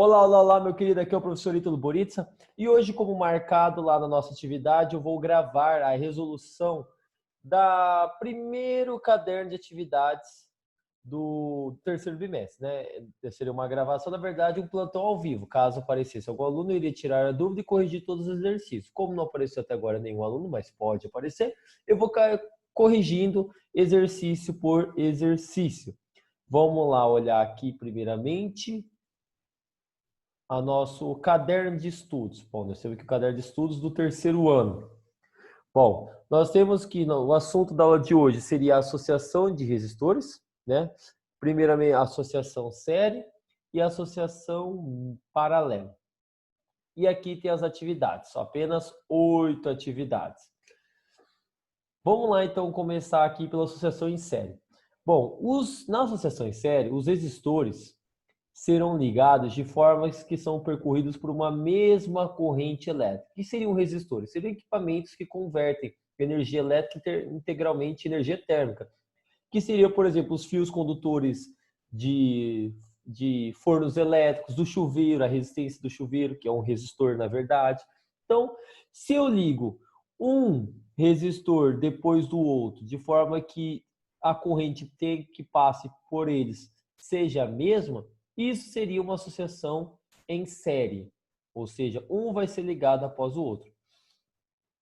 Olá, olá, olá, meu querido, aqui é o professor Ítalo Boritsa e hoje, como marcado lá na nossa atividade, eu vou gravar a resolução da primeiro caderno de atividades do terceiro bimestre, né? Seria uma gravação, na verdade, um plantão ao vivo. Caso aparecesse algum aluno, eu iria tirar a dúvida e corrigir todos os exercícios. Como não apareceu até agora nenhum aluno, mas pode aparecer, eu vou corrigindo exercício por exercício. Vamos lá olhar aqui primeiramente a nosso caderno de estudos. Bom, nós temos aqui o caderno de estudos do terceiro ano. Bom, nós temos que o assunto da aula de hoje seria a associação de resistores, né? Primeiramente, a associação série e a associação paralela. E aqui tem as atividades, só apenas 8 atividades. Vamos lá, então, começar aqui pela associação em série. Bom, na associação em série, os resistores serão ligados de formas que são percorridos por uma mesma corrente elétrica. O que seriam resistores? Seriam equipamentos que convertem energia elétrica integralmente em energia térmica. Que seria, por exemplo, os fios condutores de fornos elétricos, do chuveiro, a resistência do chuveiro, que é um resistor, na verdade. Então, se eu ligo um resistor depois do outro, de forma que a corrente que passe por eles seja a mesma, isso seria uma associação em série, ou seja, um vai ser ligado após o outro.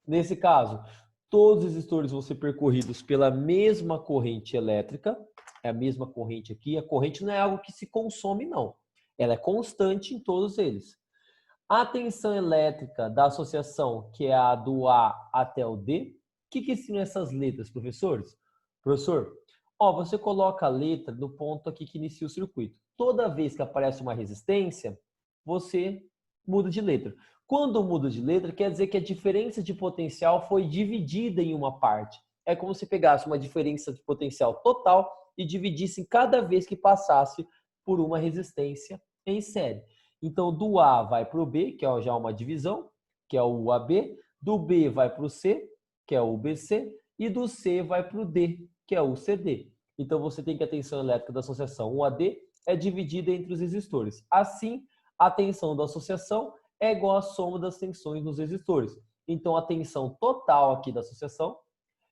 Nesse caso, todos os resistores vão ser percorridos pela mesma corrente elétrica, é a mesma corrente aqui. A corrente não é algo que se consome, não. Ela é constante em todos eles. A tensão elétrica da associação, que é a do A até o D, o que são essas letras, professores? Professor, você coloca a letra no ponto aqui que inicia o circuito. Toda vez que aparece uma resistência, você muda de letra. Quando muda de letra, quer dizer que a diferença de potencial foi dividida em uma parte. É como se pegasse uma diferença de potencial total e dividisse em cada vez que passasse por uma resistência em série. Então, do A vai para o B, que é já uma divisão, que é o UAB. Do B vai para o C, que é o UBC. E do C vai para o D, que é o UCD. Então, você tem que a tensão elétrica da associação UAD é dividida entre os resistores. Assim, a tensão da associação é igual à soma das tensões nos resistores. Então, a tensão total aqui da associação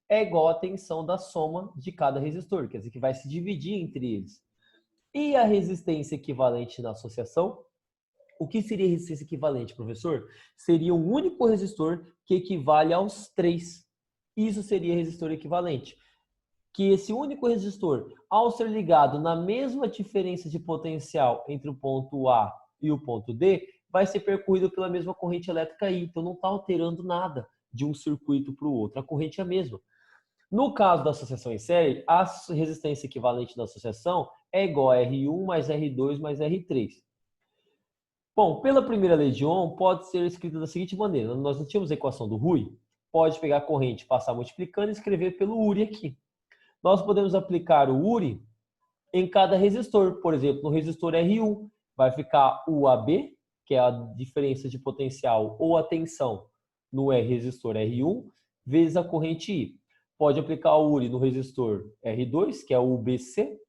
é igual à tensão da soma de cada resistor, quer dizer, que vai se dividir entre eles. E a resistência equivalente na associação? O que seria resistência equivalente, professor? Seria um único resistor que equivale aos 3. Isso seria resistor equivalente. Que esse único resistor, ao ser ligado na mesma diferença de potencial entre o ponto A e o ponto D, vai ser percorrido pela mesma corrente elétrica I. Então, não está alterando nada de um circuito para o outro. A corrente é a mesma. No caso da associação em série, a resistência equivalente da associação é igual a R1 mais R2 mais R3. Bom, pela primeira lei de Ohm, pode ser escrita da seguinte maneira. Nós não tínhamos a equação do Rui? Pode pegar a corrente, passar multiplicando e escrever pelo Uri aqui. Nós podemos aplicar o Uri em cada resistor. Por exemplo, no resistor R1 vai ficar o AB, que é a diferença de potencial ou a tensão no resistor R1, vezes a corrente I. Pode aplicar o Uri no resistor R2, que é o UBC,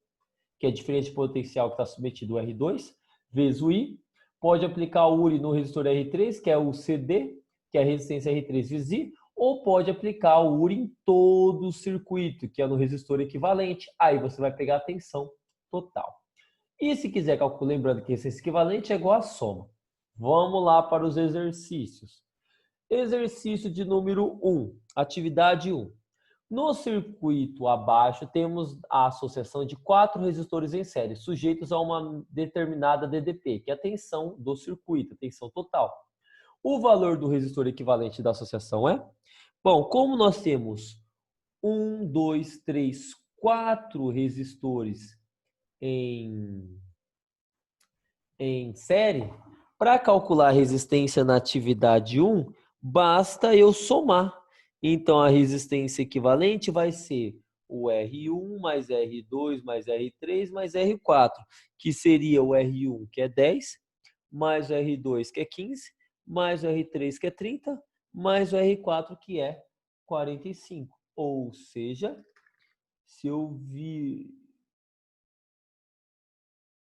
que é a diferença de potencial que está submetido ao R2, vezes o I. Pode aplicar o Uri no resistor R3, que é o CD, que é a resistência R3 vezes I, ou pode aplicar o Uri em todo o circuito, que é no resistor equivalente. Aí você vai pegar a tensão total. E se quiser calcular, lembrando que resistência equivalente é igual a soma. Vamos lá para os exercícios. Exercício de número 1, atividade 1. No circuito abaixo, temos a associação de 4 resistores em série, sujeitos a uma determinada DDP, que é a tensão do circuito, a tensão total. O valor do resistor equivalente da associação é? Bom, como nós temos 1, 2, 3, 4 resistores em série, para calcular a resistência na atividade 1, basta eu somar. Então, a resistência equivalente vai ser o R1 mais R2 mais R3 mais R4, que seria o R1, que é 10, mais o R2, que é 15, mais o R3, que é 30, mais o R4, que é 45. Ou seja, se eu vi...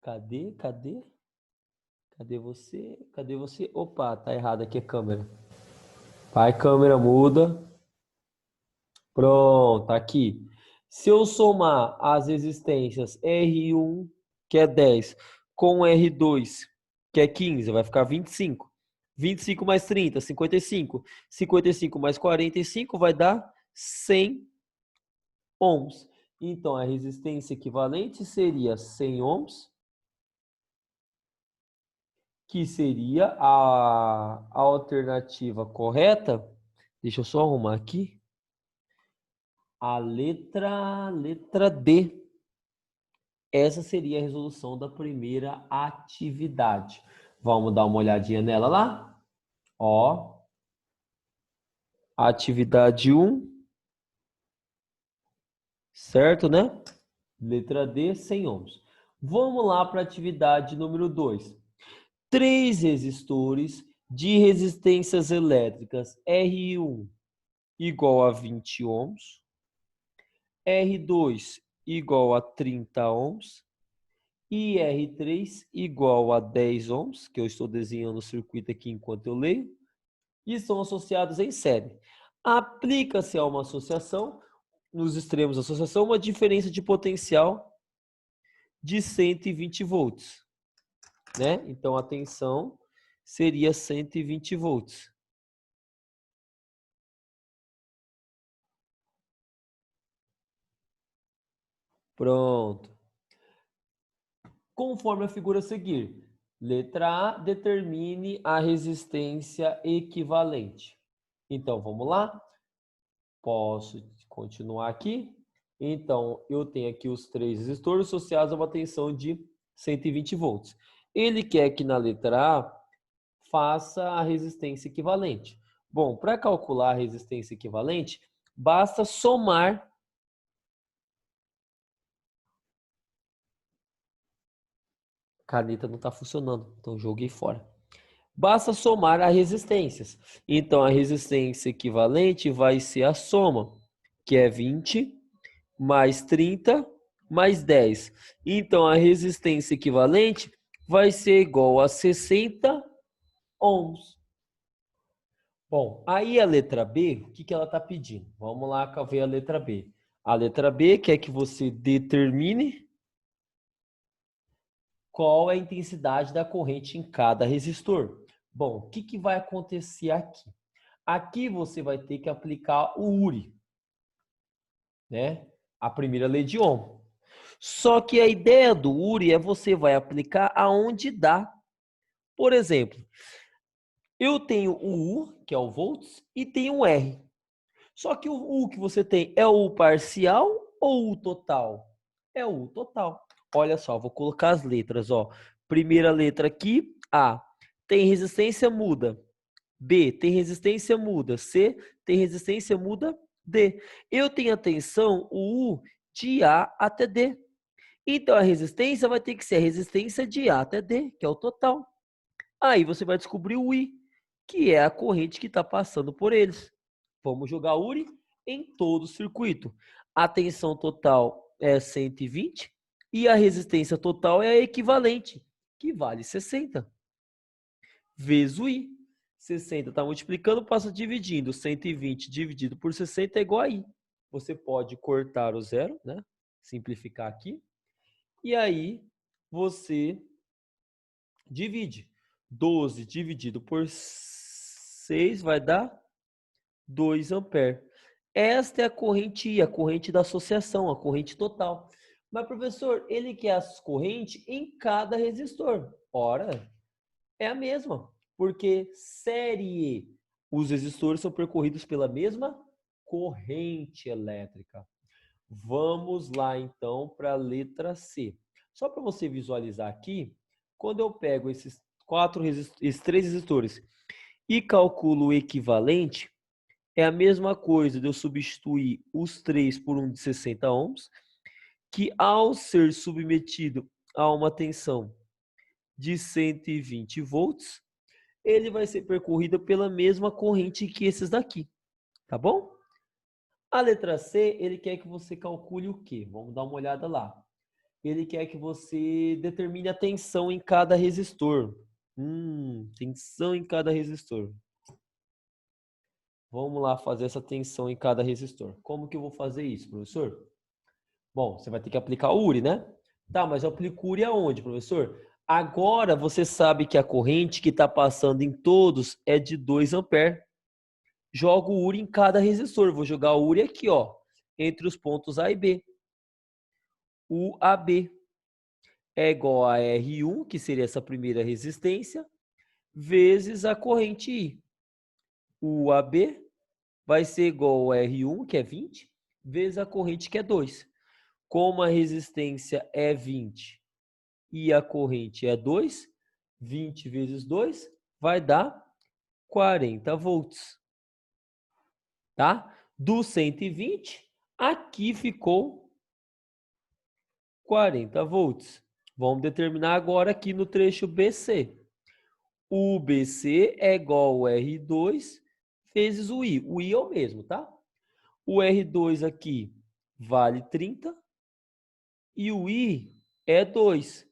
Cadê? Cadê você? Cadê você? Opa, tá errado aqui a câmera. Vai, câmera, muda. Pronto, tá aqui. Se eu somar as resistências R1, que é 10, com R2, que é 15, vai ficar 25. 25 mais 30, 55. 55 mais 45 vai dar 100 ohms. Então, a resistência equivalente seria 100 ohms, que seria a alternativa correta. Deixa eu só arrumar aqui. A letra D. Essa seria a resolução da primeira atividade. Vamos dar uma olhadinha nela lá? Ó, atividade 1, certo, né? Letra D, 100 ohms. Vamos lá para a atividade número 2. 3 resistores de resistências elétricas R1 igual a 20 ohms, R2 igual a 30 ohms, e R3 igual a 10 ohms, que eu estou desenhando o circuito aqui enquanto eu leio, e são associados em série. Aplica-se a uma associação, nos extremos da associação, uma diferença de potencial de 120 volts, né? Então, a tensão seria 120 volts. Pronto. Conforme a figura a seguir. Letra A, determine a resistência equivalente. Então, vamos lá? Posso continuar aqui? Então, eu tenho aqui os 3 resistores associados a uma tensão de 120 volts. Ele quer que na letra A faça a resistência equivalente. Bom, para calcular a resistência equivalente, basta somar. A caneta não está funcionando, então joguei fora. Basta somar as resistências. Então, a resistência equivalente vai ser a soma, que é 20 mais 30 mais 10. Então, a resistência equivalente vai ser igual a 60 ohms. Bom, aí a letra B, o que ela está pedindo? Vamos lá ver a letra B. A letra B quer que você determine qual é a intensidade da corrente em cada resistor. Bom, o que vai acontecer aqui? Aqui você vai ter que aplicar o URI, né? A primeira lei de Ohm. Só que a ideia do URI é você vai aplicar aonde dá. Por exemplo, eu tenho o U, que é o volts, e tenho o R. Só que o U que você tem é o parcial ou o total? É o U total. Olha só, vou colocar as letras, ó. Primeira letra aqui, A. Tem resistência, muda. B. Tem resistência, muda. C. Tem resistência, muda. D. Eu tenho a tensão, o U, de A até D. Então, a resistência vai ter que ser a resistência de A até D, que é o total. Aí você vai descobrir o I, que é a corrente que está passando por eles. Vamos jogar URI em todo o circuito. A tensão total é 120 e a resistência total é a equivalente, que vale 60. Vezes o I. 60 está multiplicando, passa dividindo. 120 dividido por 60 é igual a I. Você pode cortar o zero, né? Simplificar aqui. E aí você divide. 12 dividido por 6 vai dar 2 amperes. Esta é a corrente I, a corrente da associação, a corrente total. Mas, professor, ele quer as correntes em cada resistor. Ora, é a mesma, porque série, os resistores são percorridos pela mesma corrente elétrica. Vamos lá, então, para a letra C. Só para você visualizar aqui, quando eu pego esses 3 resistores e calculo o equivalente, é a mesma coisa de eu substituir os 3 por um de 60 ohms, que ao ser submetido a uma tensão de 120 volts, ele vai ser percorrido pela mesma corrente que esses daqui, tá bom? A letra C, ele quer que você calcule o quê? Vamos dar uma olhada lá. Ele quer que você determine a tensão em cada resistor. Tensão em cada resistor. Vamos lá fazer essa tensão em cada resistor. Como que eu vou fazer isso, professor? Bom, você vai ter que aplicar o URI, né? Tá, mas eu aplico o URI aonde, professor? Agora você sabe que a corrente que está passando em todos é de 2 amperes. Jogo o URI em cada resistor. Vou jogar o URI aqui, ó, entre os pontos A e B. O AB é igual a R1, que seria essa primeira resistência, vezes a corrente I. O AB vai ser igual a R1, que é 20, vezes a corrente, que é 2. Como a resistência é 20 e a corrente é 2, 20 vezes 2 vai dar 40 volts. Tá? Do 120, aqui ficou 40 volts. Vamos determinar agora aqui no trecho BC. O BC é igual ao R2 vezes o I. O I é o mesmo, tá? O R2 aqui vale 30 e o I é 2.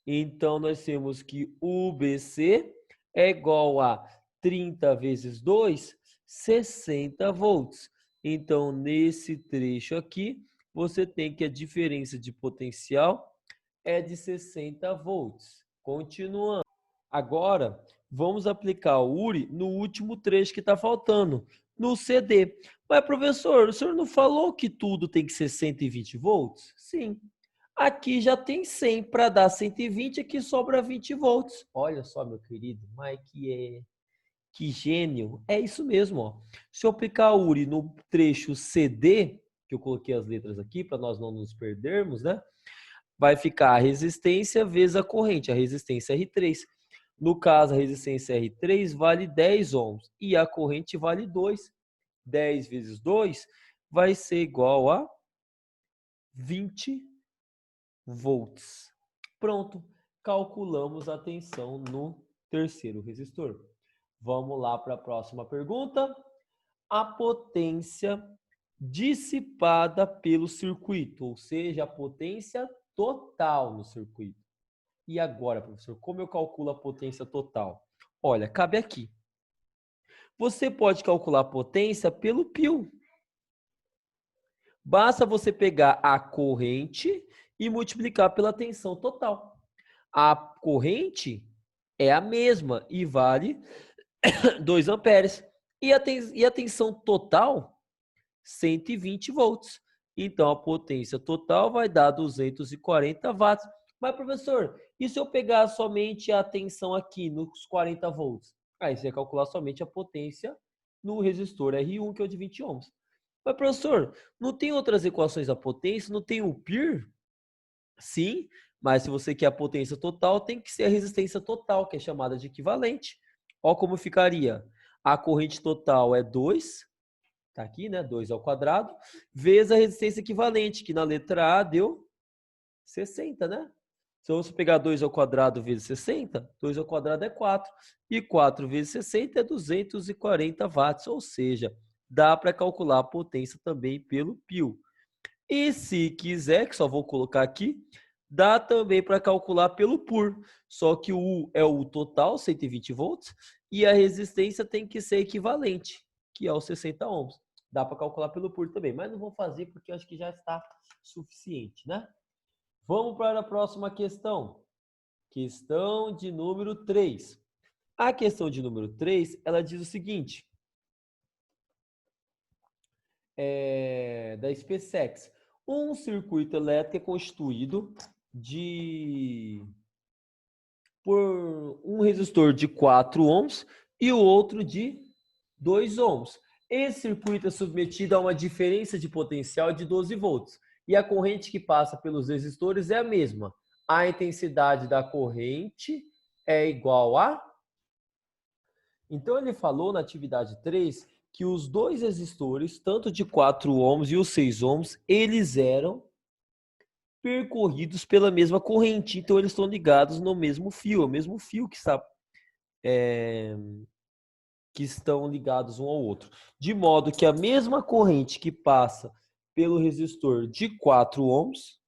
Então, nós temos que o BC é igual a 30 vezes 2, 60 volts. Então, nesse trecho aqui, você tem que a diferença de potencial é de 60 volts. Continuando. Agora, vamos aplicar o URI no último trecho que está faltando, no CD. Mas, professor, o senhor não falou que tudo tem que ser 120 volts? Sim. Aqui já tem 100 para dar 120, aqui sobra 20 volts. Olha só, meu querido, mas que gênio. É isso mesmo, ó. Se eu aplicar o URI no trecho CD, que eu coloquei as letras aqui para nós não nos perdermos, né? Vai ficar a resistência vezes a corrente, a resistência R3. No caso, a resistência R3 vale 10 ohms e a corrente vale 2. 10 vezes 2 vai ser igual a 20 volts. Pronto, calculamos a tensão no terceiro resistor. Vamos lá para a próxima pergunta. A potência dissipada pelo circuito, ou seja, a potência total no circuito. E agora, professor, como eu calculo a potência total? Olha, cabe aqui. Você pode calcular a potência pelo π. Basta você pegar a corrente e multiplicar pela tensão total. A corrente é a mesma e vale 2 amperes. E a tensão total, 120 volts. Então, a potência total vai dar 240 watts. Mas, professor, e se eu pegar somente a tensão aqui nos 40 volts? Aí você vai calcular somente a potência no resistor R1, que é o de 20 ohms. Mas, professor, não tem outras equações da potência? Não tem o π? Sim, mas se você quer a potência total, tem que ser a resistência total, que é chamada de equivalente. Olha como ficaria. A corrente total é 2, tá aqui, né? 2 ao quadrado, vezes a resistência equivalente, que na letra A deu 60, né? Se você pegar 2 ao quadrado vezes 60, 2 ao quadrado é 4. E 4 vezes 60 é 240 watts, ou seja, dá para calcular a potência também pelo π. E se quiser, que só vou colocar aqui, dá também para calcular pelo π. Só que o U é o total, 120 volts, e a resistência tem que ser equivalente, que é os 60 ohms. Dá para calcular pelo π também, mas não vou fazer porque eu acho que já está suficiente, né? Vamos para a próxima questão. Questão de número 3. A questão de número 3, ela diz o seguinte. Da SpaceX. Um circuito elétrico é constituído por um resistor de 4 ohms e o outro de 2 ohms. Esse circuito é submetido a uma diferença de potencial de 12 volts e a corrente que passa pelos resistores é a mesma. A intensidade da corrente é igual a... Então, ele falou na atividade 3 que os dois resistores, tanto de 4 ohms e os 6 ohms, eles eram percorridos pela mesma corrente. Então, eles estão ligados no mesmo fio, é o mesmo fio que estão ligados um ao outro. De modo que a mesma corrente que passa pelo resistor de 4 ohms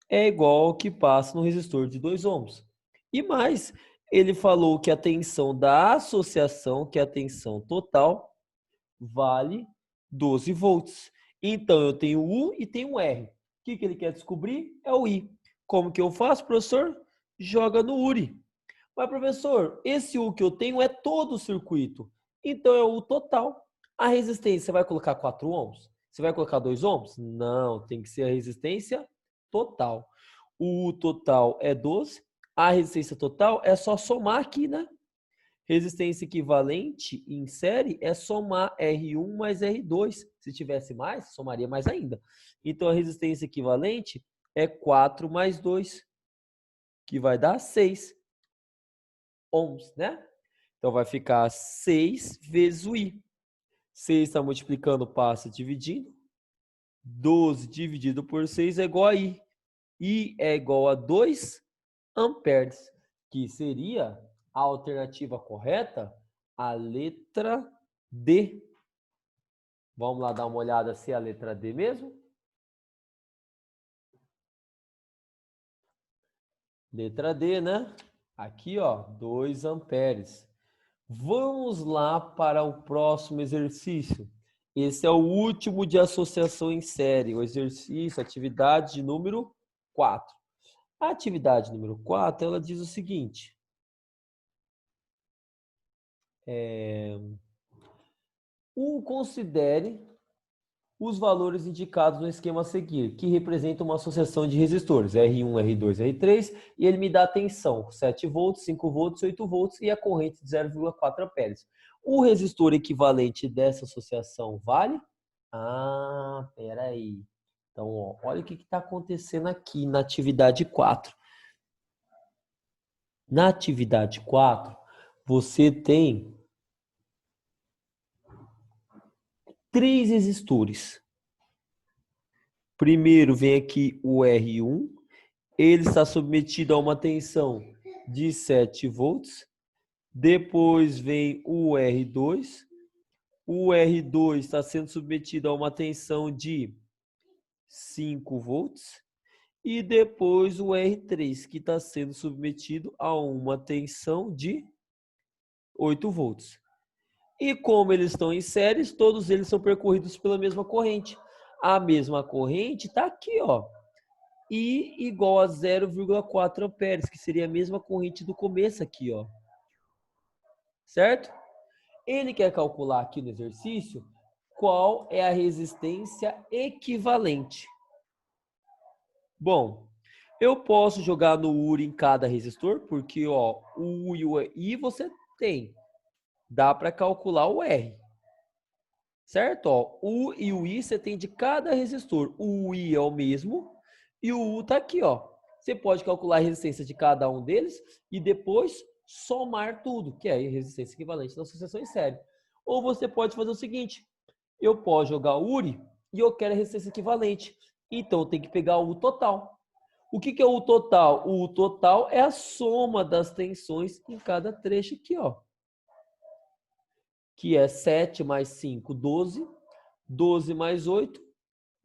é igual ao que passa no resistor de 2 ohms. E mais, Ele falou que a tensão da associação, que é a tensão total, vale 12 volts. Então, eu tenho U e tenho R. O que ele quer descobrir? É o I. Como que eu faço, professor? Joga no URI. Mas, professor, esse U que eu tenho é todo o circuito. Então, é o total. A resistência, você vai colocar 4 ohms? Você vai colocar 2 ohms? Não, tem que ser a resistência total. O U total é 12. A resistência total é só somar aqui, né? Resistência equivalente em série é somar R1 mais R2. Se tivesse mais, somaria mais ainda. Então, a resistência equivalente é 4 mais 2, que vai dar 6 ohms, né? Então, vai ficar 6 vezes o I. 6 está multiplicando, passa dividindo. 12 dividido por 6 é igual a I. I é igual a 2 amperes, que seria a alternativa correta, a letra D. Vamos lá dar uma olhada se é a letra D mesmo? Letra D, né? Aqui, ó, 2 amperes. Vamos lá para o próximo exercício. Esse é o último de associação em série, o exercício, atividade de número 4. A atividade número 4, ela diz o seguinte. Considere os valores indicados no esquema a seguir, que representam uma associação de resistores, R1, R2, R3, e ele me dá a tensão, 7 volts, 5 volts, 8 volts e a corrente de 0,4 amperes. O resistor equivalente dessa associação vale? Ah, peraí. Então, ó, olha o que está acontecendo aqui na atividade 4. Na atividade 4, você tem 3 resistores. Primeiro vem aqui o R1, ele está submetido a uma tensão de 7 volts. Depois vem o R2. O R2 está sendo submetido a uma tensão de 5 volts. E depois o R3, que está sendo submetido a uma tensão de 8 volts. E como eles estão em séries, todos eles são percorridos pela mesma corrente. A mesma corrente está aqui, ó. I igual a 0,4 amperes, que seria a mesma corrente do começo aqui, ó. Certo? Ele quer calcular aqui no exercício qual é a resistência equivalente. Bom, eu posso jogar no URI em cada resistor, porque ó, o U e o I você tem. Dá para calcular o R. Certo? Ó, U e o I você tem de cada resistor. O I é o mesmo e o U está aqui, ó. Você pode calcular a resistência de cada um deles e depois somar tudo, que é a resistência equivalente da associação em série. Ou você pode fazer o seguinte, eu posso jogar o URI e eu quero a resistência equivalente. Então, eu tenho que pegar o U total. O que é o U total? O U total é a soma das tensões em cada trecho aqui, ó. Que é 7 mais 5, 12. 12 mais 8,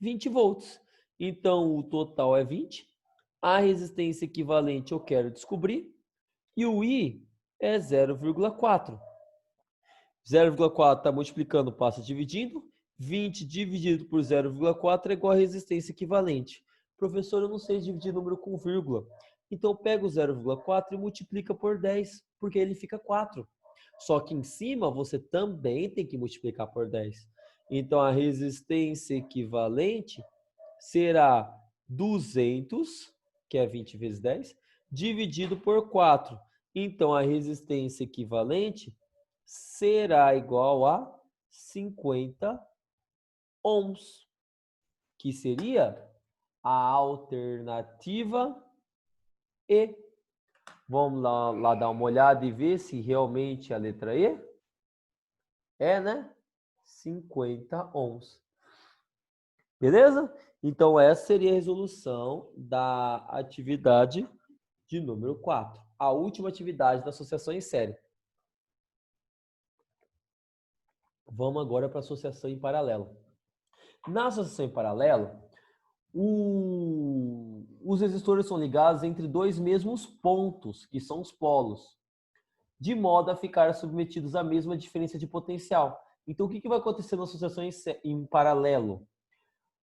20 volts. Então, o total é 20. A resistência equivalente eu quero descobrir. E o I é 0,4. 0,4 está multiplicando, passa dividindo. 20 dividido por 0,4 é igual a resistência equivalente. Professor, eu não sei dividir número com vírgula. Então, pega o 0,4 e multiplica por 10, porque ele fica 4. Só que em cima você também tem que multiplicar por 10. Então, a resistência equivalente será 200, que é 20 vezes 10, dividido por 4. Então, a resistência equivalente será igual a 50 ohms, que seria a alternativa E. Vamos lá dar uma olhada e ver se realmente é a letra E é, né? 50 ohms. Beleza? Então, essa seria a resolução da atividade de número 4. A última atividade da associação em série. Vamos agora para a associação em paralelo. Na associação em paralelo, os resistores são ligados entre dois mesmos pontos, que são os polos. de modo a ficar submetidos à mesma diferença de potencial. Então, o que vai acontecer na associação em paralelo?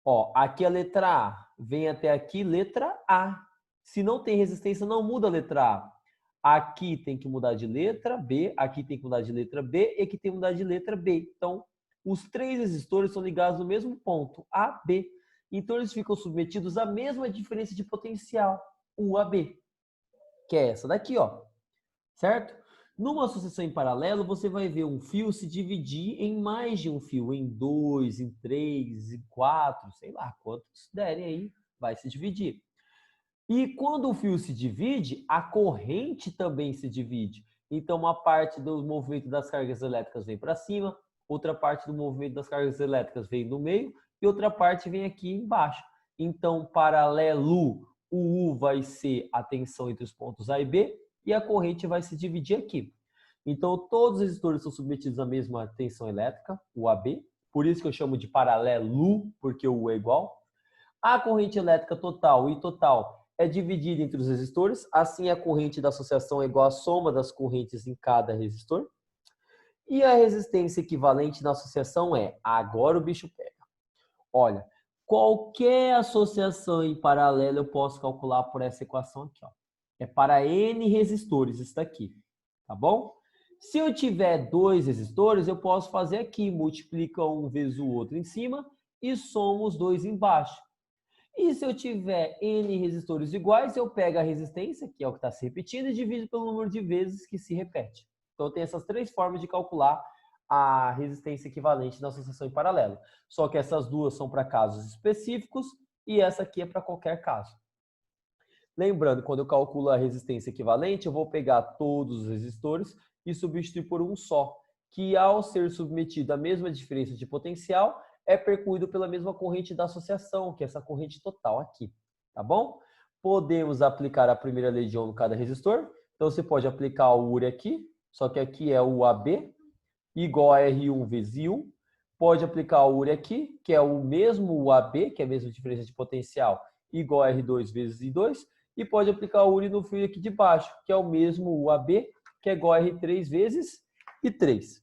Ó, aqui a letra A, vem até aqui letra A. Se não tem resistência, não muda a letra A. Aqui tem que mudar de letra B, aqui tem que mudar de letra B e aqui tem que mudar de letra B. Então, os três resistores são ligados no mesmo ponto, A, B. Então, eles ficam submetidos à mesma diferença de potencial, UAB, que é essa daqui, ó. Certo? Numa associação em paralelo, você vai ver um fio se dividir em mais de um fio, em 2, em 3, em 4, sei lá, quantos derem aí, vai se dividir. E quando o fio se divide, a corrente também se divide. Então, uma parte do movimento das cargas elétricas vem para cima, outra parte do movimento das cargas elétricas vem no meio e outra parte vem aqui embaixo. Então, paralelo, o U vai ser a tensão entre os pontos A e B e a corrente vai se dividir aqui. Então, todos os resistores são submetidos à mesma tensão elétrica, o AB, por isso que eu chamo de paralelo, porque o U é igual. A corrente elétrica total, I total, é dividida entre os resistores, assim a corrente da associação é igual à soma das correntes em cada resistor. E a resistência equivalente na associação é, agora o bicho pega. Olha, qualquer associação em paralelo eu posso calcular por essa equação aqui, ó. É para N resistores isso daqui, tá bom? Se eu tiver dois resistores, eu posso fazer aqui, multiplica um vezes o outro em cima e somo os dois embaixo. E se eu tiver N resistores iguais, eu pego a resistência, que é o que está se repetindo, e divido pelo número de vezes que se repete. Então, tem essas três formas de calcular a resistência equivalente na associação em paralelo. Só que essas duas são para casos específicos e essa aqui é para qualquer caso. Lembrando, quando eu calculo a resistência equivalente, eu vou pegar todos os resistores e substituir por um só, que ao ser submetido à mesma diferença de potencial, é percorrido pela mesma corrente da associação, que é essa corrente total aqui, tá bom? Podemos aplicar a primeira lei de Ohm em cada resistor. Então, você pode aplicar o URI aqui, só que aqui é o AB, igual a R1 vezes I1. Pode aplicar o URI aqui, que é o mesmo UAB, que é a mesma diferença de potencial, igual a R2 vezes I2. E pode aplicar o URI no fio aqui de baixo, que é o mesmo UAB, que é igual a R3 vezes I3.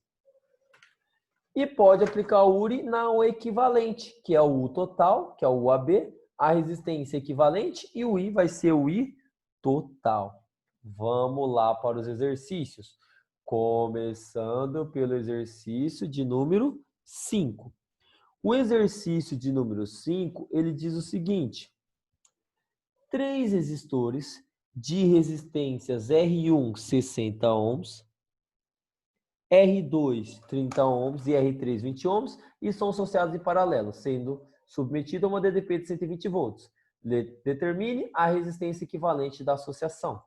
E pode aplicar o URI no equivalente, que é o U total, que é o UAB, a resistência equivalente, e o I vai ser o I total. Vamos lá para os exercícios. Começando pelo exercício de número 5. O exercício de número 5, ele diz o seguinte: 3 resistores de resistências R1 60 ohms, R2 30 ohms e R3 20 ohms e são associados em paralelo, sendo submetido a uma DDP de 120 volts. Determine a resistência equivalente da associação.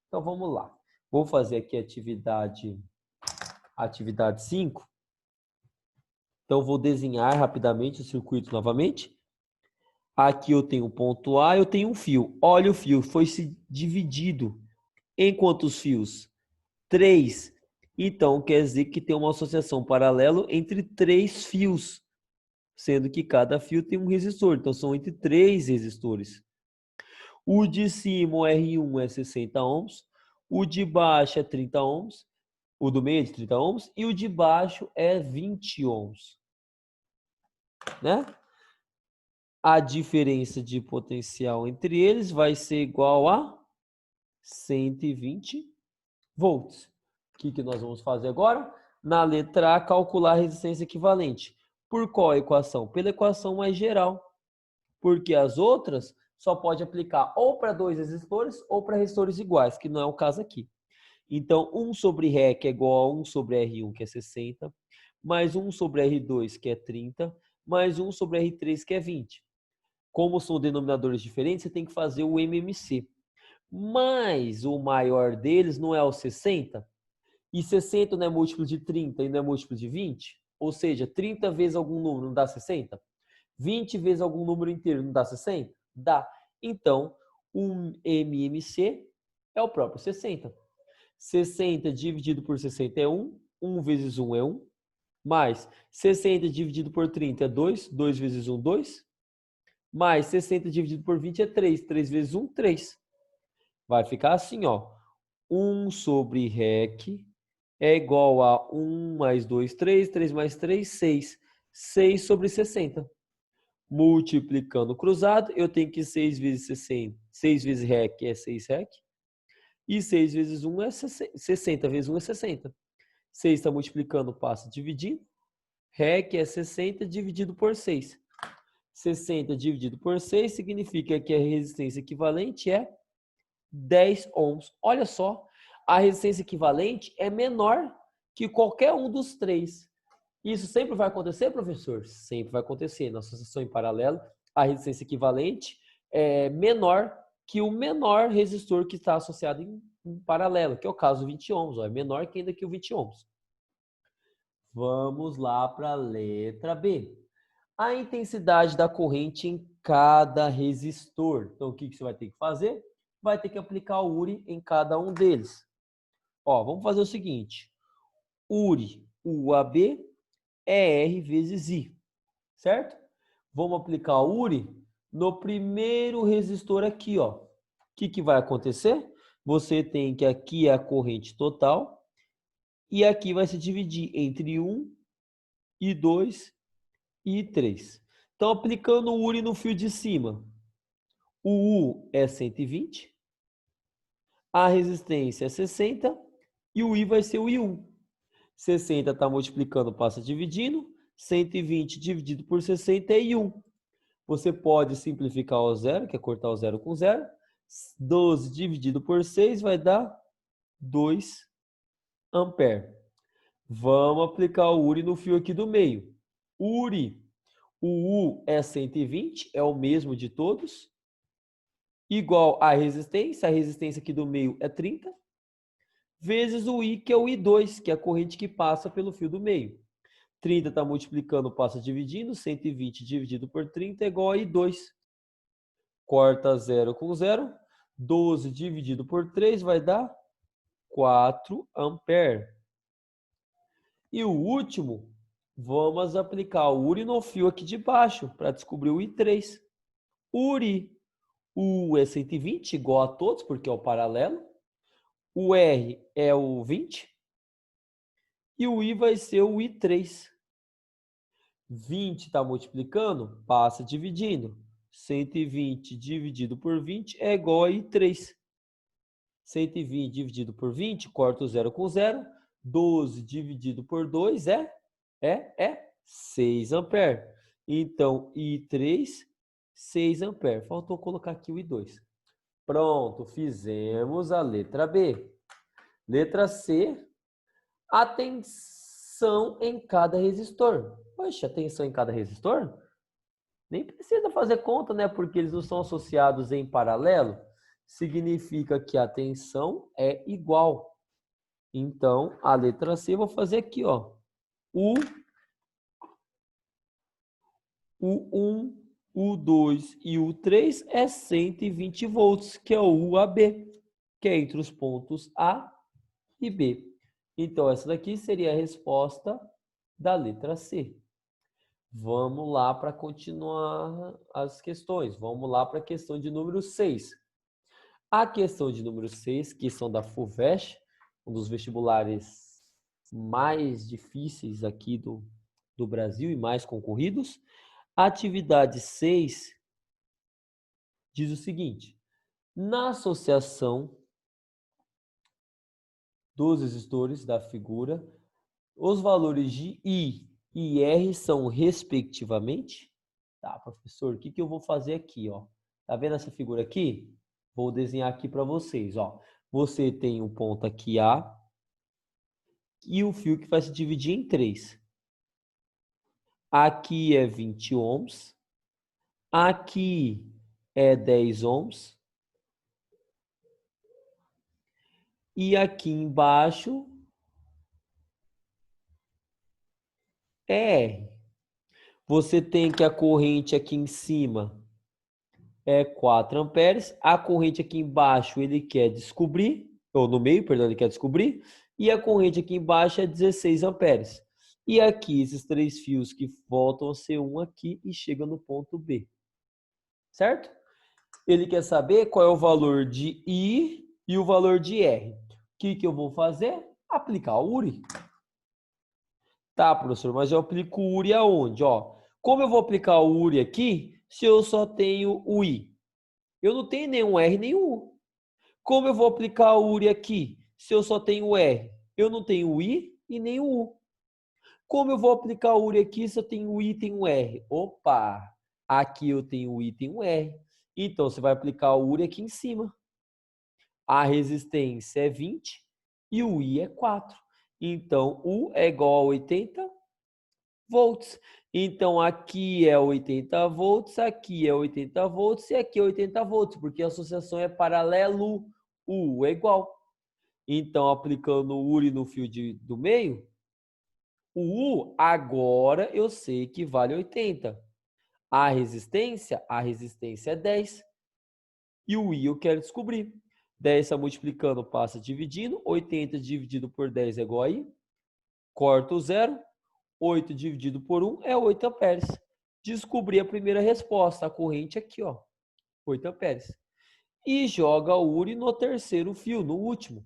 Então vamos lá. Vou fazer aqui atividade 5. Então vou desenhar rapidamente o circuito novamente. Aqui eu tenho o ponto A, eu tenho um fio. Olha o fio, foi se dividido em quantos fios? 3. Então, quer dizer que tem uma associação paralelo entre 3 fios, sendo que cada fio tem um resistor. Então, são entre 3 resistores. O de cima, o R1, é 60 ohms. O de baixo é 30 ohms. O do meio é de 30 ohms. E o de baixo é 20 ohms. Né? A diferença de potencial entre eles vai ser igual a 120 volts. O que nós vamos fazer agora? Na letra A, calcular a resistência equivalente. Por qual equação? Pela equação mais geral. Porque as outras só pode aplicar ou para 2 resistores ou para resistores iguais, que não é o caso aqui. Então, 1 sobre REC é igual a 1 sobre R1, que é 60, mais 1 sobre R2, que é 30, mais 1 sobre R3, que é 20. Como são denominadores diferentes, você tem que fazer o MMC. Mas o maior deles não é o 60? E 60 não é múltiplo de 30 e não é múltiplo de 20? Ou seja, 30 vezes algum número não dá 60? 20 vezes algum número inteiro não dá 60? Dá. Então, o MMC é o próprio 60. 60 dividido por 60 é 1. 1 vezes 1 é 1. Mais 60 dividido por 30 é 2. 2 vezes 1, 2. Mais 60 dividido por 20 é 3. 3 vezes 1, 3. Vai ficar assim, ó. 1 sobre REC é igual a 1 mais 2, 3, 3 mais 3, 6. 6 sobre 60. Multiplicando cruzado, eu tenho que 6 vezes 60. 6 vezes REC é 6 REC. E 6 vezes 1 é 60. Vezes 1 é 60. 6 está multiplicando, passa dividindo. REC é 60 dividido por 6. 60 dividido por 6 significa que a resistência equivalente é 10 ohms. Olha só, a resistência equivalente é menor que qualquer um dos três. Isso sempre vai acontecer, professor? Sempre vai acontecer. Na associação em paralelo, a resistência equivalente é menor que o menor resistor que está associado em paralelo, que é o caso 20 ohms. É menor que ainda que o 20 ohms. Vamos lá para a letra B. A intensidade da corrente em cada resistor. Então, o que você vai ter que fazer? Vai ter que aplicar o URI em cada um deles. Ó, vamos fazer o seguinte. URI, UAB, é R vezes I, certo? Vamos aplicar o URI no primeiro resistor aqui, ó. O que vai acontecer? Você tem que aqui é a corrente total e aqui vai se dividir entre 1 e 2 e 3. Então, aplicando o URI no fio de cima, o U é 120, a resistência é 60 e o I vai ser o I1. 60 está multiplicando, passa dividindo. 120 dividido por 60 é I1. Você pode simplificar o zero, que é cortar o zero com zero. 12 dividido por 6 vai dar 2 ampere. Vamos aplicar o URI no fio aqui do meio. URI, o U é 120, é o mesmo de todos. Igual a resistência aqui do meio é 30. Vezes o I, que é o I2, que é a corrente que passa pelo fio do meio. 30 está multiplicando, passa dividindo. 120 dividido por 30 é igual a I2. Corta 0 com 0. 12 dividido por 3 vai dar 4 ampere. E o último, vamos aplicar o URI no fio aqui de baixo para descobrir o I3. URI, o U é 120, igual a todos, porque é o paralelo. O R é o 20. E o I vai ser o I3. 20 está multiplicando, passa dividindo. 120 dividido por 20 é igual a I3. 120 dividido por 20, corta o zero com zero. 12 dividido por 2 é 6 ampere. Então, I3, 6 ampere. Faltou colocar aqui o I2. Pronto, fizemos a letra B. Letra C, a tensão em cada resistor. Poxa, tensão em cada resistor? Nem precisa fazer conta, né? Porque eles não são associados em paralelo. Significa que a tensão é igual. Então, a letra C eu vou fazer aqui, ó. O1, O2 e o 3 é 120 volts, que é o UAB, que é entre os pontos A e B. Então, essa daqui seria a resposta da letra C. Vamos lá para continuar as questões. Vamos lá para a questão de número 6. A questão de número 6, questão da FUVEST, um dos vestibulares mais difíceis aqui do Brasil e mais concorridos. A atividade 6 diz o seguinte: na associação dos resistores da figura, os valores de I e R são respectivamente. Tá, professor, o que eu vou fazer aqui, ó? Tá vendo essa figura aqui? Vou desenhar aqui para vocês, ó. Você tem um ponto aqui A e o fio que vai se dividir em 3. Aqui é 20 ohms. Aqui é 10 ohms. E aqui embaixo é R. Você tem que a corrente aqui em cima é 4 amperes. A corrente aqui embaixo ele quer descobrir, ou no meio, perdão, ele quer descobrir. E a corrente aqui embaixo é 16 amperes. E aqui, esses 3 fios que voltam a ser um aqui e chegam no ponto B. Certo? Ele quer saber qual é o valor de I e o valor de R. O que eu vou fazer? Aplicar o URI. Tá, professor, mas eu aplico o URI aonde? Ó, como eu vou aplicar o URI aqui se eu só tenho o I? Eu não tenho nenhum R nem U. Como eu vou aplicar o URI aqui se eu só tenho o R? Eu não tenho o I e nem o U. Como eu vou aplicar o URI aqui se eu tenho o I e tenho o R? Opa! Aqui eu tenho o I e tenho o R. Então, você vai aplicar o URI aqui em cima. A resistência é 20 e o I é 4. Então, U é igual a 80 volts. Então, aqui é 80 volts, aqui é 80 volts e aqui é 80 volts, porque a associação é paralelo, U é igual. Então, aplicando o URI no fio do meio, o U agora eu sei que vale 80. A resistência é 10. E o I eu quero descobrir. 10 está multiplicando, passa dividindo. 80 dividido por 10 é igual a I. Corta o zero. 8 dividido por 1 é 8 amperes. Descobri a primeira resposta. A corrente aqui, ó. 8 amperes. E joga o URI no terceiro fio, no último.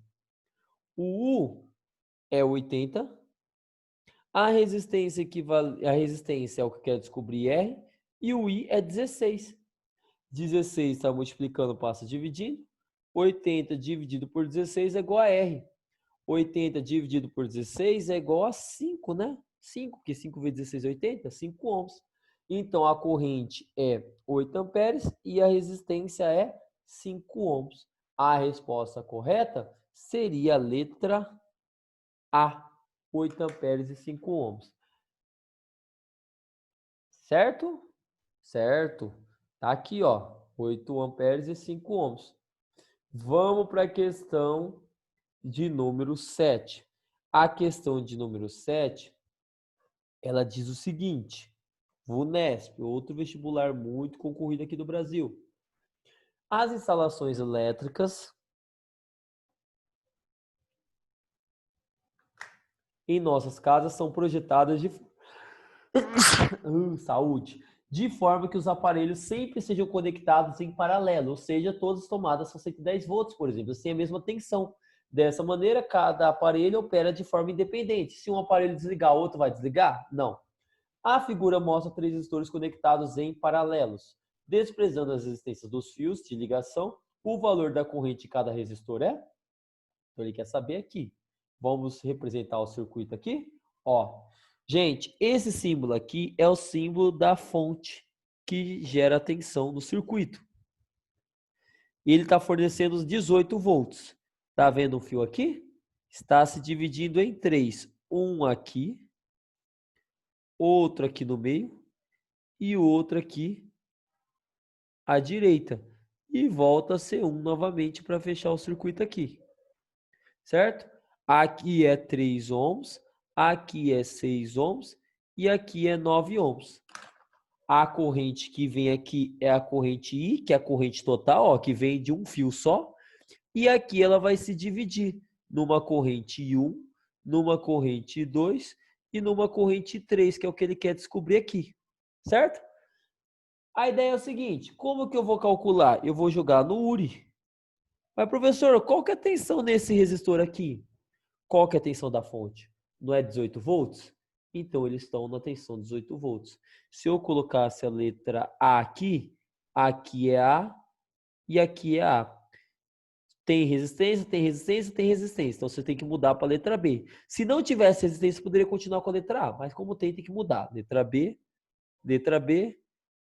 O U é 80. A resistência é o que eu quero descobrir, R. E o I é 16. 16 está multiplicando, passa dividindo. 80 dividido por 16 é igual a R. 80 dividido por 16 é igual a 5, né? 5, porque 5 vezes 16 é 80, 5 ohms. Então, a corrente é 8 amperes e a resistência é 5 ohms. A resposta correta seria a letra A, 8 amperes e 5 ohms. Certo? Certo. Tá aqui, ó, 8 amperes e 5 ohms. Vamos para a questão de número 7. A questão de número 7, ela diz o seguinte: VUNESP, outro vestibular muito concorrido aqui do Brasil. As instalações elétricas em nossas casas são projetadas de saúde, de forma que os aparelhos sempre sejam conectados em paralelo, ou seja, todas as tomadas são 110 volts, por exemplo, sem a mesma tensão. Dessa maneira, cada aparelho opera de forma independente. Se um aparelho desligar, o outro vai desligar? Não. A figura mostra três resistores conectados em paralelos. Desprezando as resistências dos fios de ligação, o valor da corrente de cada resistor é? Então ele quer saber aqui. Vamos representar o circuito aqui. Ó, gente, esse símbolo aqui é o símbolo da fonte que gera a tensão no circuito. Ele está fornecendo os 18 volts. Tá vendo o fio aqui? Está se dividindo em três. Um aqui, outro aqui no meio e outro aqui à direita. E volta a ser um novamente para fechar o circuito aqui. Certo? Aqui é 3 ohms, aqui é 6 ohms e aqui é 9 ohms. A corrente que vem aqui é a corrente I, que é a corrente total, ó, que vem de um fio só. E aqui ela vai se dividir numa corrente I1, numa corrente I2 e numa corrente I3, que é o que ele quer descobrir aqui. Certo? A ideia é o seguinte, como que eu vou calcular? Eu vou jogar no URI. Mas, professor, qual que é a tensão nesse resistor aqui? Qual que é a tensão da fonte? Não é 18 volts? Então, eles estão na tensão 18 volts. Se eu colocasse a letra A aqui, aqui é A e aqui é A. Tem resistência, tem resistência, tem resistência. Então, você tem que mudar para a letra B. Se não tivesse resistência, poderia continuar com a letra A. Mas como tem que mudar. Letra B,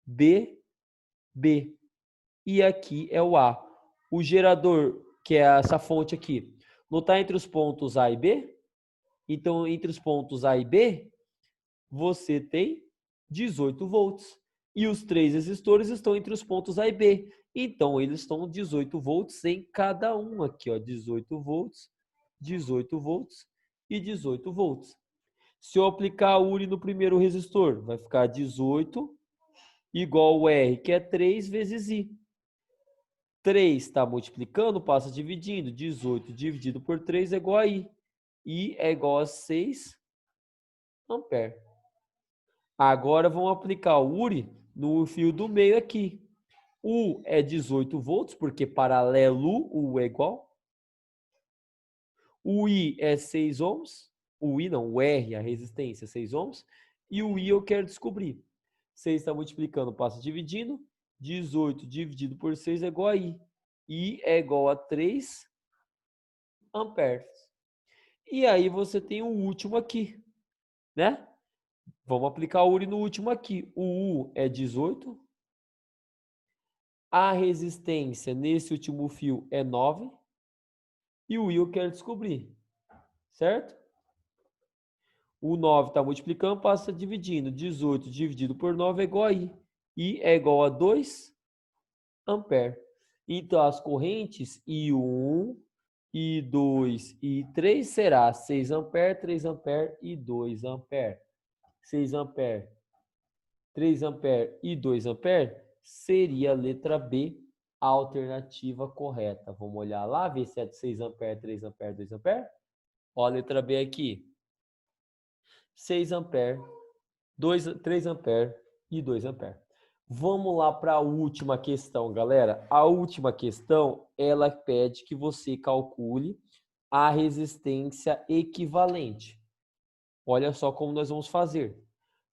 B, B. E aqui é o A. O gerador, que é essa fonte aqui, não está entre os pontos A e B? Então, entre os pontos A e B, você tem 18 volts. E os três resistores estão entre os pontos A e B. Então, eles estão 18 volts em cada um aqui, ó, 18 volts, 18 volts e 18 volts. Se eu aplicar URI no primeiro resistor, vai ficar 18 igual o R, que é 3 vezes I. 3 está multiplicando, passa dividindo. 18 dividido por 3 é igual a I. I é igual a 6 ampere. Agora vamos aplicar o URI no fio do meio aqui. U é 18 volts, porque paralelo U é igual. O I é 6 ohms. O I não, o R, a resistência, é 6 ohms. E o I eu quero descobrir. 6 está multiplicando, passa dividindo. 18 dividido por 6 é igual a I. I é igual a 3 amperes. E aí você tem o último aqui, né? Vamos aplicar o URI no último aqui. O U é 18. A resistência nesse último fio é 9. E o I eu quero descobrir, certo? O 9 está multiplicando, passa dividindo. 18 dividido por 9 é igual a I. I é igual a 2 ampere. Então, as correntes I1, I2 e I3 será 6 ampere, 3 ampere e 2 ampere. 6 ampere, 3 ampere e 2 ampere seria a letra B, a alternativa correta. Vamos olhar lá, ver se é de 6 ampere, 3 ampere, 2 ampere. Ó, a letra B aqui. 6 ampere, 3 ampere e 2 ampere. Vamos lá para a última questão, galera. A última questão, ela pede que você calcule a resistência equivalente. Olha só como nós vamos fazer.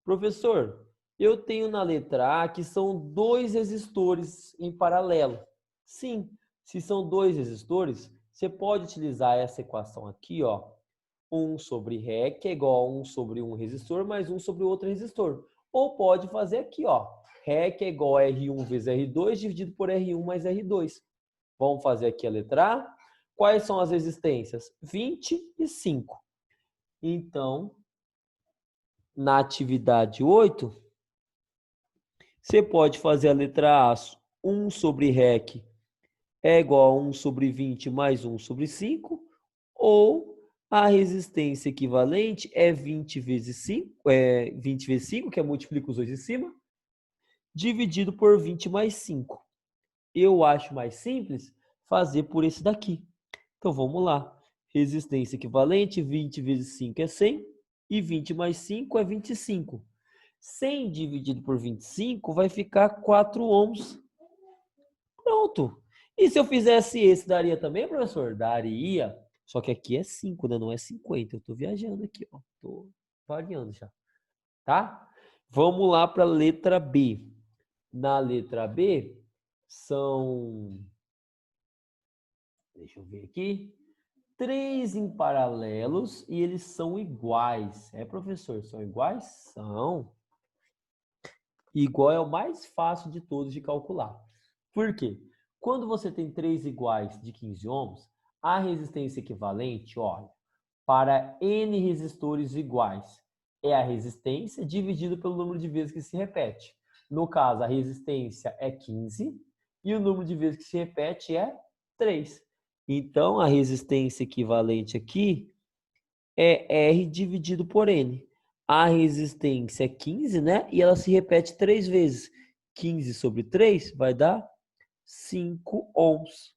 Professor, eu tenho na letra A que são 2 resistores em paralelo. Sim, se são 2 resistores, você pode utilizar essa equação aqui, ó. 1 sobre Ré, que é igual a 1 sobre um resistor, mais 1 sobre outro resistor. Ou pode fazer aqui, ó. Ré, que é igual a R1 vezes R2, dividido por R1 mais R2. Vamos fazer aqui a letra A. Quais são as resistências? 20 e 5. Então, na atividade 8, você pode fazer a letra A. 1 sobre REC é igual a 1 sobre 20 mais 1 sobre 5. Ou a resistência equivalente é 20 vezes 5, 20 vezes 5, que é multiplica os dois em cima, dividido por 20 mais 5. Eu acho mais simples fazer por esse daqui. Então, vamos lá. Resistência equivalente, 20 vezes 5 é 100, e 20 mais 5 é 25. 100 dividido por 25 vai ficar 4 ohms. Pronto. E se eu fizesse esse, daria também, professor? Daria. Só que aqui é 5, né? Não é 50. Eu tô viajando aqui, ó. Tô variando já. Tá? Vamos lá para a letra B. Na letra B, são... Deixa eu ver aqui. 3 em paralelos e eles são iguais. É, professor? São iguais? São. Igual é o mais fácil de todos de calcular. Por quê? Quando você tem 3 iguais de 15 ohms, a resistência equivalente, olha, para N resistores iguais, é a resistência dividido pelo número de vezes que se repete. No caso, a resistência é 15 e o número de vezes que se repete é 3. Então, a resistência equivalente aqui é R dividido por N. A resistência é 15, né? E ela se repete 3 vezes. 15 sobre 3 vai dar 5 ohms,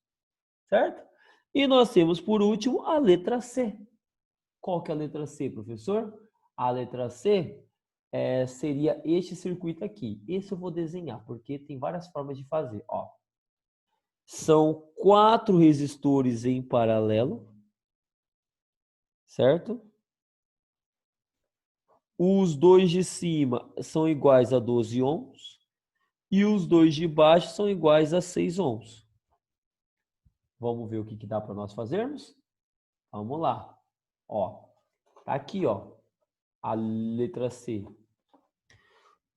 certo? E nós temos, por último, a letra C. Qual que é a letra C, professor? A letra C seria este circuito aqui. Esse eu vou desenhar, porque tem várias formas de fazer. Ó. São 4 resistores em paralelo, certo? Os dois de cima são iguais a 12 ohms e os dois de baixo são iguais a 6 ohms. Vamos ver o que dá para nós fazermos? Vamos lá. Ó, tá aqui, ó, a letra C.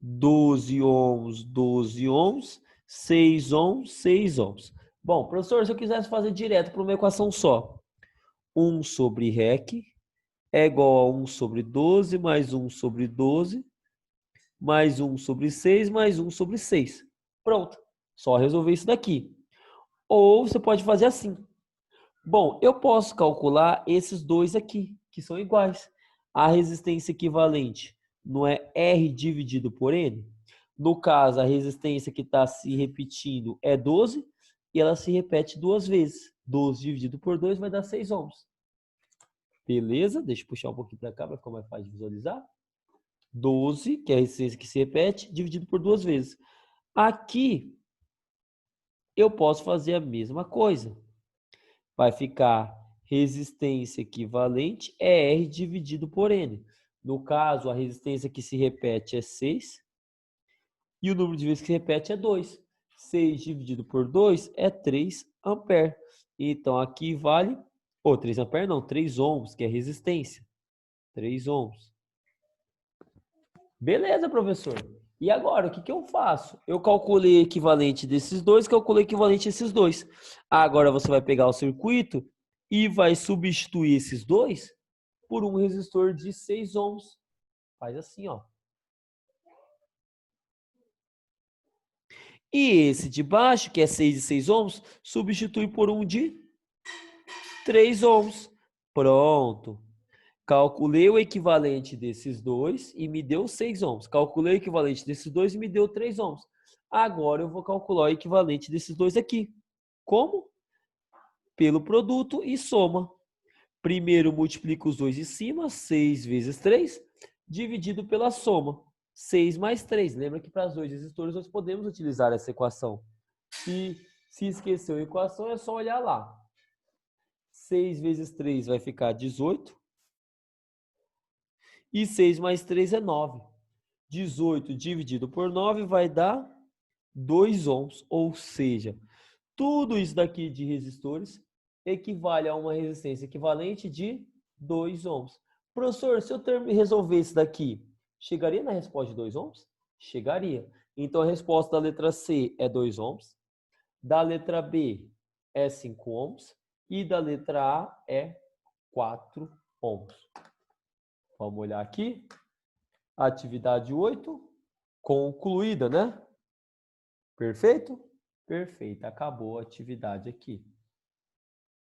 12 ohms, 12 ohms, 6 ohms, 6 ohms. Bom, professor, se eu quisesse fazer direto para uma equação só, 1 sobre REC é igual a 1 sobre 12 mais 1 sobre 12 mais 1 sobre 6 mais 1 sobre 6. Pronto. Só resolver isso daqui. Ou você pode fazer assim. Bom, eu posso calcular esses dois aqui, que são iguais. A resistência equivalente não é R dividido por N? No caso, a resistência que está se repetindo é 12 e ela se repete 2 vezes. 12 dividido por 2 vai dar 6 ohms. Beleza? Deixa eu puxar um pouquinho para cá para ficar mais fácil de visualizar. 12, que é a resistência que se repete, dividido por 2 vezes. Aqui, eu posso fazer a mesma coisa. Vai ficar resistência equivalente é R dividido por N. No caso, a resistência que se repete é 6 e o número de vezes que se repete é 2. 6 dividido por 2 é 3 ampere. Então, aqui vale... 3 ampere não, 3 ohms, que é resistência. 3 ohms. Beleza, professor. E agora, o que eu faço? Eu calculei o equivalente desses dois, calculei o equivalente desses dois. Agora você vai pegar o circuito e vai substituir esses dois por um resistor de 6 ohms. Faz assim, ó. E esse de baixo, que é 6 e 6 ohms, substitui por um de 3 ohms. Pronto. Calculei o equivalente desses dois e me deu 6 ohms. Calculei o equivalente desses dois e me deu 3 ohms. Agora eu vou calcular o equivalente desses dois aqui. Como? Pelo produto e soma. Primeiro multiplico os dois em cima, 6 vezes 3, dividido pela soma. 6 mais 3. Lembra que para os dois resistores nós podemos utilizar essa equação. Se esqueceu a equação, é só olhar lá. 6 vezes 3 vai ficar 18. E 6 mais 3 é 9. 18 dividido por 9 vai dar 2 ohms. Ou seja, tudo isso daqui de resistores equivale a uma resistência equivalente de 2 ohms. Professor, se eu resolver isso daqui, chegaria na resposta de 2 ohms? Chegaria. Então, a resposta da letra C é 2 ohms. Da letra B é 5 ohms. E da letra A é 4 ohms. Vamos olhar aqui. Atividade 8, concluída, né? Perfeito? Perfeito. Acabou a atividade aqui.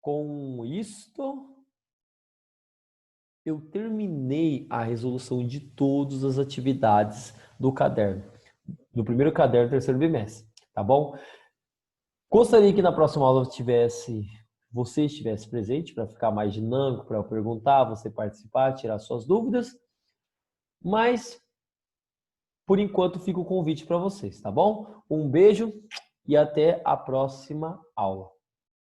Com isto, eu terminei a resolução de todas as atividades do caderno. Do primeiro caderno do terceiro bimestre, tá bom? Gostaria que na próxima aula você estivesse presente para ficar mais dinâmico, para eu perguntar, você participar, tirar suas dúvidas. Mas, por enquanto, fica o convite para vocês, tá bom? Um beijo e até a próxima aula.